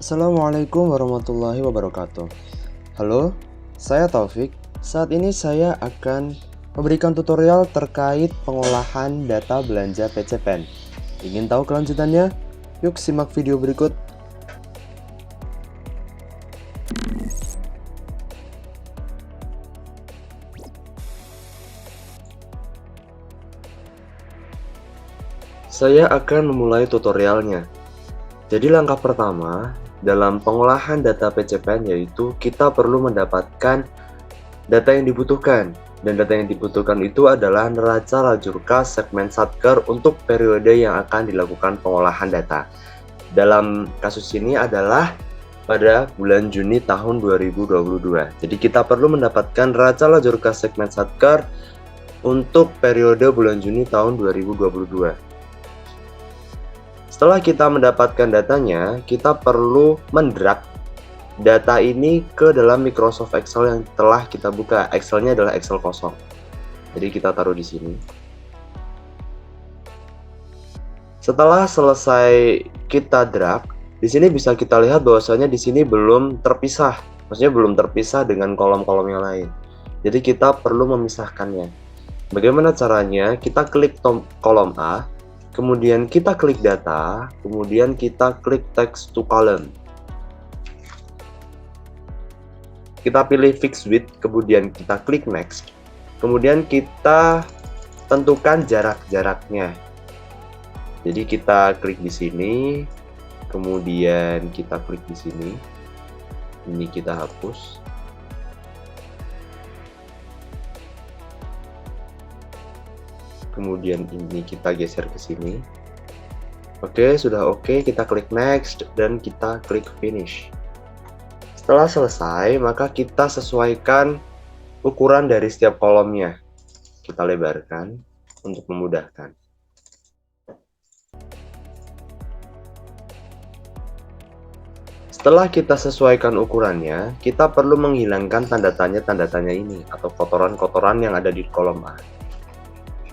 Assalamualaikum warahmatullahi wabarakatuh. Halo, saya Taufik. Saat ini saya akan memberikan tutorial terkait pengolahan data belanja PCPEN. Ingin tahu kelanjutannya? Yuk simak video berikut. Saya akan memulai tutorialnya. Jadi langkah pertama dalam pengolahan data PCPEN yaitu kita perlu mendapatkan data yang dibutuhkan. Dan data yang dibutuhkan itu adalah neraca lajur kas segmen Satker untuk periode yang akan dilakukan pengolahan data. Dalam kasus ini adalah pada bulan Juni tahun 2022. Jadi kita perlu mendapatkan neraca lajur kas segmen Satker untuk periode bulan Juni tahun 2022. Setelah kita mendapatkan datanya, kita perlu mendrag data ini ke dalam Microsoft Excel yang telah kita buka. Excelnya adalah Excel kosong. Jadi kita taruh di sini. Setelah selesai kita drag, di sini bisa kita lihat bahwasanya di sini belum terpisah. Maksudnya belum terpisah dengan kolom-kolom yang lain. Jadi kita perlu memisahkannya. Bagaimana caranya? Kita klik kolom A. Kemudian kita klik data, kemudian kita klik text to column. Kita pilih fixed width, kemudian kita klik next. Kemudian kita tentukan jarak-jaraknya. Jadi kita klik di sini, kemudian kita klik di sini. Ini kita hapus. Kemudian ini kita geser ke sini. Oke, sudah oke, kita klik next dan kita klik finish. Setelah selesai, maka kita sesuaikan ukuran dari setiap kolomnya. Kita lebarkan untuk memudahkan. Setelah kita sesuaikan ukurannya, kita perlu menghilangkan tanda tanya ini atau kotoran-kotoran yang ada di kolom A.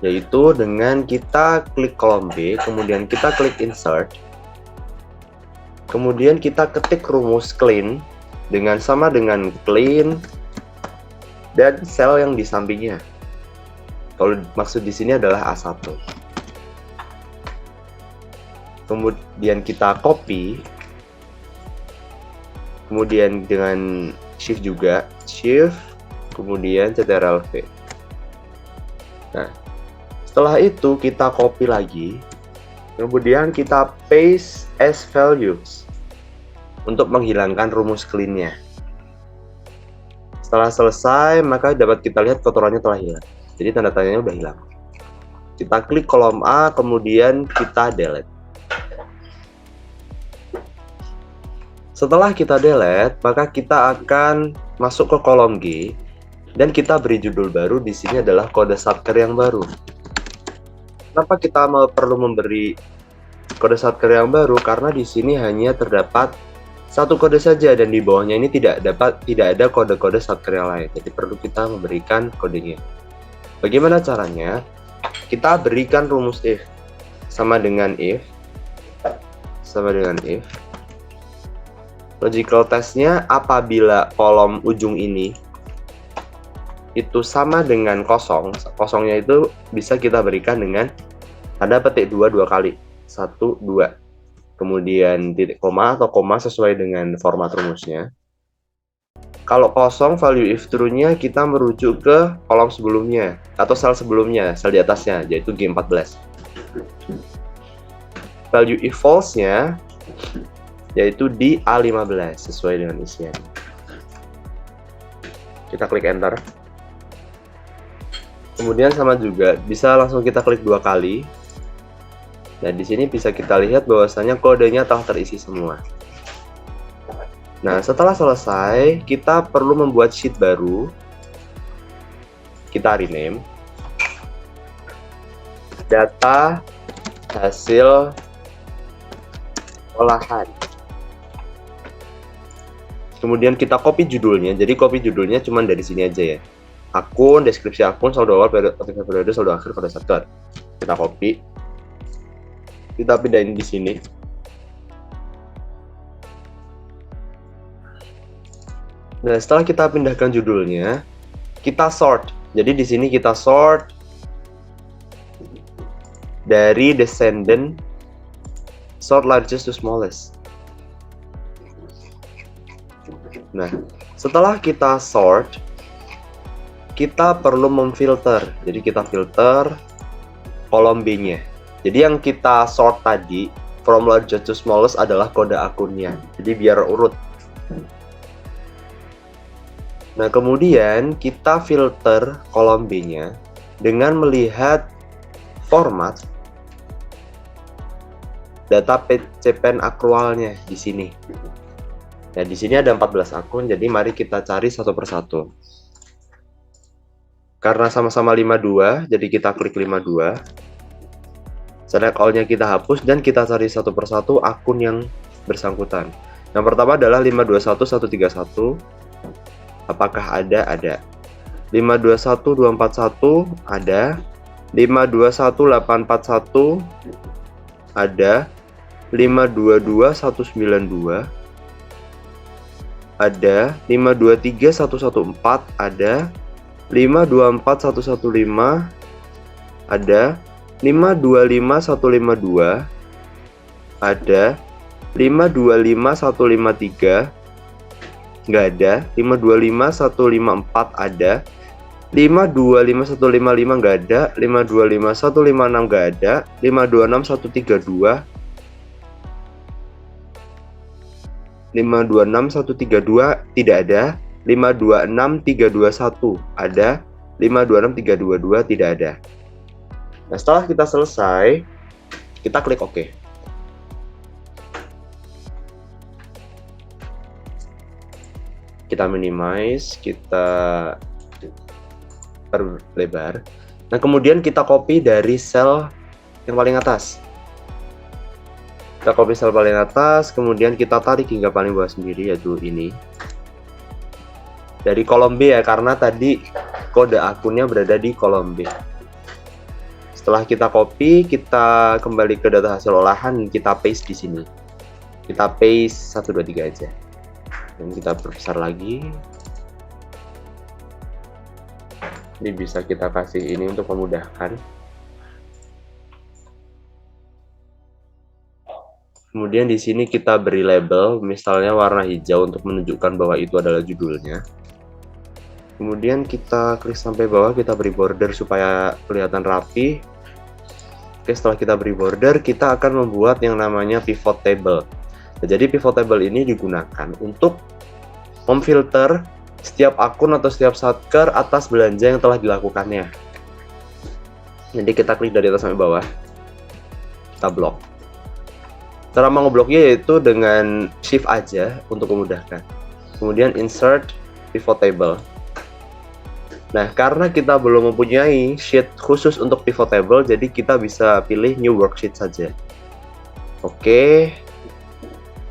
Yaitu dengan kita klik kolom B, kemudian kita klik insert, kemudian kita ketik rumus clean sama dengan clean dan sel yang di sampingnya. Kalau maksud di sini adalah A1. Kemudian kita copy, kemudian dengan shift juga, shift, kemudian Ctrl+V. Nah, setelah itu kita copy lagi, kemudian kita paste as values untuk menghilangkan rumus clean-nya. Setelah selesai, maka dapat kita lihat kotorannya telah hilang. Jadi tanda tanyanya udah hilang. Kita klik kolom A, kemudian kita delete. Setelah kita delete, maka kita akan masuk ke kolom G dan kita beri judul baru. Di sini adalah kode Satker yang baru. Kenapa kita perlu memberi kode Satker yang baru? Karena di sini hanya terdapat satu kode saja dan di bawahnya ini tidak ada kode-kode Satker yang lain. Jadi perlu kita memberikan kodenya. Bagaimana caranya? Kita berikan rumus if sama dengan if. Logical testnya apabila kolom ujung ini itu sama dengan kosong, kosongnya itu bisa kita berikan dengan tanda petik 2 kali, 1, 2, kemudian titik koma atau koma sesuai dengan format rumusnya. Kalau kosong, value if true-nya kita merujuk ke kolom sebelumnya atau sel sebelumnya, sel di atasnya, yaitu G14. Value if false-nya yaitu di A15 sesuai dengan isian. Kita klik enter. Kemudian sama juga bisa langsung kita klik 2 kali. Dan di sini bisa kita lihat bahwasanya kodenya telah terisi semua. Nah, setelah selesai, kita perlu membuat sheet baru. Kita rename. Data hasil olahan. Kemudian kita copy judulnya. Jadi copy judulnya cuma dari sini aja ya. Akun, deskripsi akun, saldo awal, periode, saldo akhir, kode Satker. Kita copy. Kita pindahin di sini. Nah, setelah kita pindahkan judulnya, kita sort. Jadi di sini kita sort dari descendant, sort largest to smallest. Nah, setelah kita sort, kita perlu memfilter. Jadi kita filter kolom B-nya. Jadi yang kita sort tadi, from largest to smallest adalah kode akunnya. Jadi biar urut. Nah, kemudian kita filter kolom B-nya dengan melihat format data PCPN akrualnya di sini. Nah, di sini ada 14 akun, jadi mari kita cari satu persatu. Karena sama-sama 52, jadi kita klik 52. Select all-nya kita hapus dan kita cari satu persatu akun yang bersangkutan. Yang pertama adalah 521131. Apakah ada? Ada. 521241 ada. 521841 ada. 522192 ada. 523114 ada. 524115 ada. 525152 ada. 525153 nggak ada. 525154 ada. 525155 nggak ada. 525156 nggak ada. 526132 526132 tidak ada. 526321 ada. 526322 tidak ada. Nah, setelah kita selesai, kita klik OK. Kita minimize, kita perlebar. Nah, kemudian kita copy dari sel yang paling atas. Kita copy sel paling atas, kemudian kita tarik hingga paling bawah sendiri, yaitu ini. Dari kolom B ya, karena tadi kode akunnya berada di kolom B. Setelah kita copy, kita kembali ke data hasil olahan, kita paste di sini. Kita paste 1, 2, 3 aja. Dan kita perbesar lagi. Ini bisa kita kasih ini untuk memudahkan. Kemudian di sini kita beri label, misalnya warna hijau untuk menunjukkan bahwa itu adalah judulnya. Kemudian kita klik sampai bawah, kita beri border supaya kelihatan rapi. Oke, setelah kita beri border, kita akan membuat yang namanya pivot table. Nah, jadi pivot table ini digunakan untuk memfilter setiap akun atau setiap satker atas belanja yang telah dilakukannya. Jadi kita klik dari atas sampai bawah, kita blok. Cara mengebloknya yaitu dengan shift aja untuk memudahkan. Kemudian insert pivot table. Nah, karena kita belum mempunyai sheet khusus untuk pivot table, jadi kita bisa pilih new worksheet saja. Oke.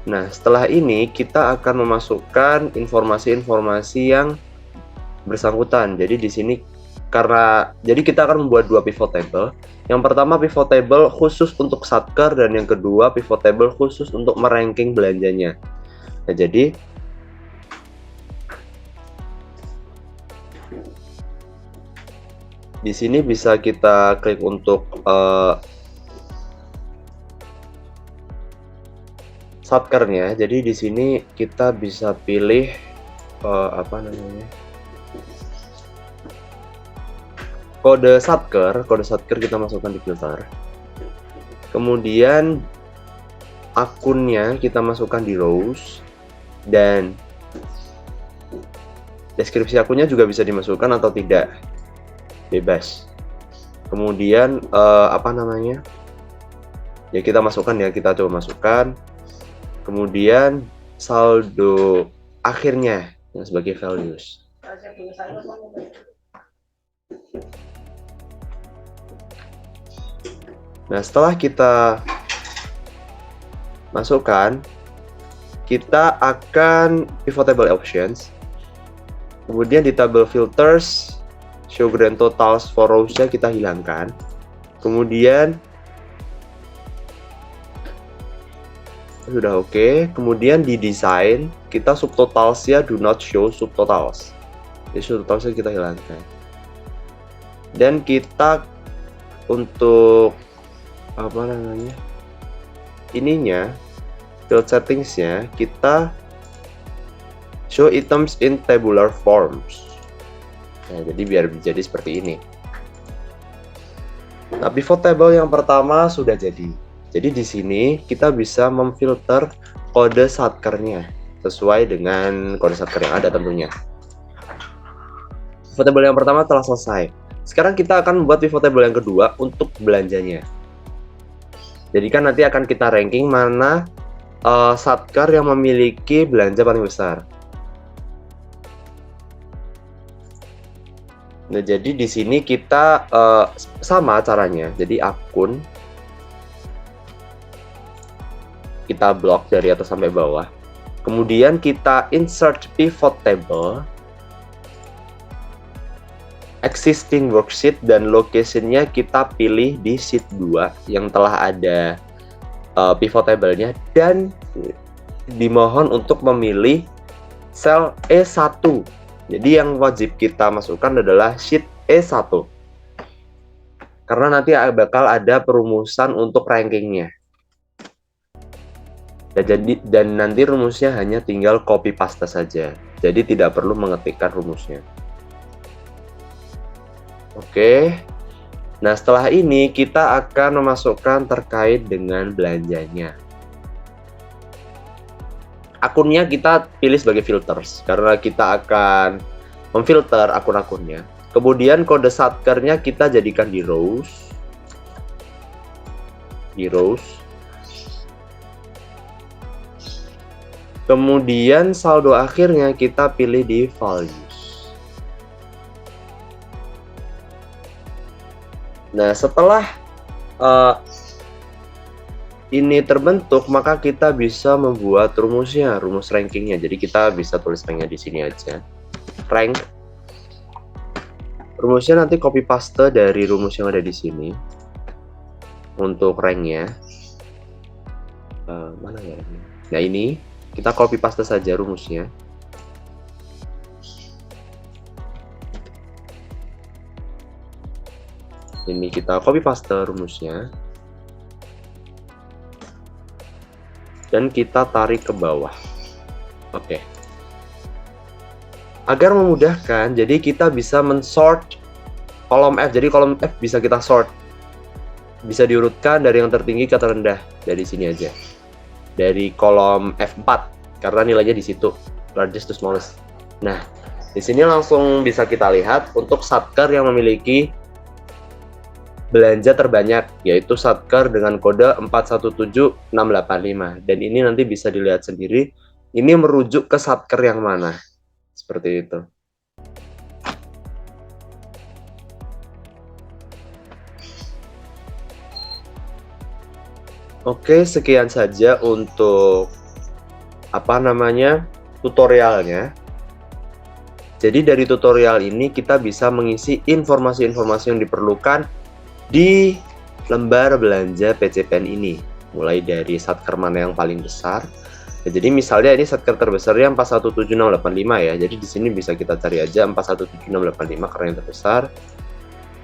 Nah, setelah ini kita akan memasukkan informasi-informasi yang bersangkutan. Jadi di sini jadi kita akan membuat dua pivot table. Yang pertama pivot table khusus untuk satker dan yang kedua pivot table khusus untuk meranking belanjanya. Nah, jadi di sini bisa kita klik untuk satkernya. Jadi di sini kita bisa pilih apa namanya? Kode satker kita masukkan di filter. Kemudian akunnya kita masukkan di rows dan deskripsi akunnya juga bisa dimasukkan atau tidak. Bebas. Kemudian apa namanya? Ya kita masukkan ya, kita coba masukkan. Kemudian saldo akhirnya yang sebagai values. Nah, setelah kita masukkan, kita akan pivot table options. Kemudian di table filters, show grand totals for rows-nya kita hilangkan. Kemudian Sudah oke. Kemudian di desain kita subtotalsnya do not show subtotals. Jadi subtotalsnya kita hilangkan. Dan kita untuk apa namanya? Ininya field settingsnya kita show items in tabular forms. Nah, jadi biar jadi seperti ini. Nah, pivot table yang pertama sudah jadi. Jadi di sini kita bisa memfilter kode satkernya sesuai dengan kode satker yang ada tentunya. Pivot table yang pertama telah selesai. Sekarang kita akan membuat pivot table yang kedua untuk belanjanya. Jadi kan nanti akan kita ranking mana satker yang memiliki belanja paling besar. Nah, jadi di sini kita sama caranya. Jadi akun kita blok dari atas sampai bawah. Kemudian kita insert pivot table, existing worksheet, dan location-nya kita pilih di sheet 2 yang telah ada pivot table-nya, dan dimohon untuk memilih sel E1. Jadi yang wajib kita masukkan adalah sheet E1. Karena nanti bakal ada perumusan untuk rankingnya. Dan nanti rumusnya hanya tinggal copy paste saja. Jadi tidak perlu mengetikkan rumusnya. Oke. Nah, setelah ini kita akan memasukkan terkait dengan belanjanya. Akunnya kita pilih sebagai filters karena kita akan memfilter akun-akunnya. Kemudian kode satkernya kita jadikan di rows. Kemudian saldo akhirnya kita pilih di values. Nah, setelah ini terbentuk, maka kita bisa membuat rumusnya, rumus rankingnya. Jadi kita bisa tulis ranknya di sini aja. Rank. Rumusnya nanti copy paste dari rumus yang ada di sini. Untuk ranknya, mana ya? Nah, ini kita copy paste saja rumusnya. Ini kita copy paste rumusnya. Dan kita tarik ke bawah. Oke. Agar memudahkan, jadi kita bisa mensort kolom F. Jadi kolom F bisa kita sort. Bisa diurutkan dari yang tertinggi ke terendah. Dari sini aja. Dari kolom F4 karena nilainya di situ, largest to smallest. Nah, di sini langsung bisa kita lihat untuk satker yang memiliki belanja terbanyak, yaitu satker dengan kode 417685. Dan ini nanti bisa dilihat sendiri, ini merujuk ke satker yang mana. Seperti itu. Oke, sekian saja untuk tutorialnya. Jadi dari tutorial ini kita bisa mengisi informasi-informasi yang diperlukan di lembar belanja PCPN ini, mulai dari satker mana yang paling besar. Ya, jadi misalnya ini satker terbesarnya 417685 ya. Jadi di sini bisa kita cari aja 417685 karena yang terbesar.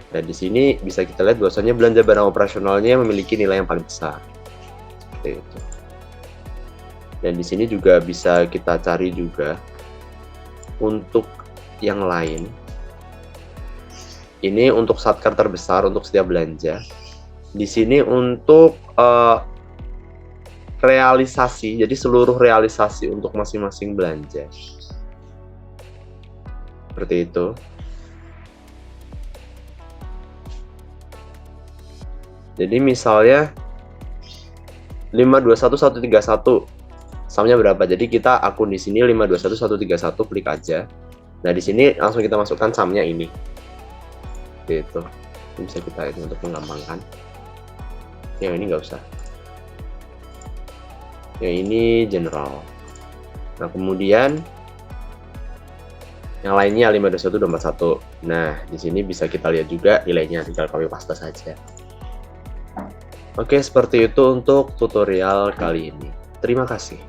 Dan di sini bisa kita lihat bahwasanya belanja barang operasionalnya memiliki nilai yang paling besar. Seperti itu. Dan di sini juga bisa kita cari juga untuk yang lain. Ini untuk satker terbesar untuk setiap belanja. Di sini untuk realisasi, jadi seluruh realisasi untuk masing-masing belanja. Seperti itu. Jadi misalnya 521131 sumnya berapa? Jadi kita akun di sini 521131 klik aja. Nah, di sini langsung kita masukkan sumnya ini. Gitu. Ini bisa kita ini untuk menggampangkan. Yang ini nggak usah. Yang ini general. Nah, kemudian yang lainnya 521241. Nah, di sini bisa kita lihat juga nilainya, tinggal copy paste saja. Oke, seperti itu untuk tutorial kali ini. Terima kasih.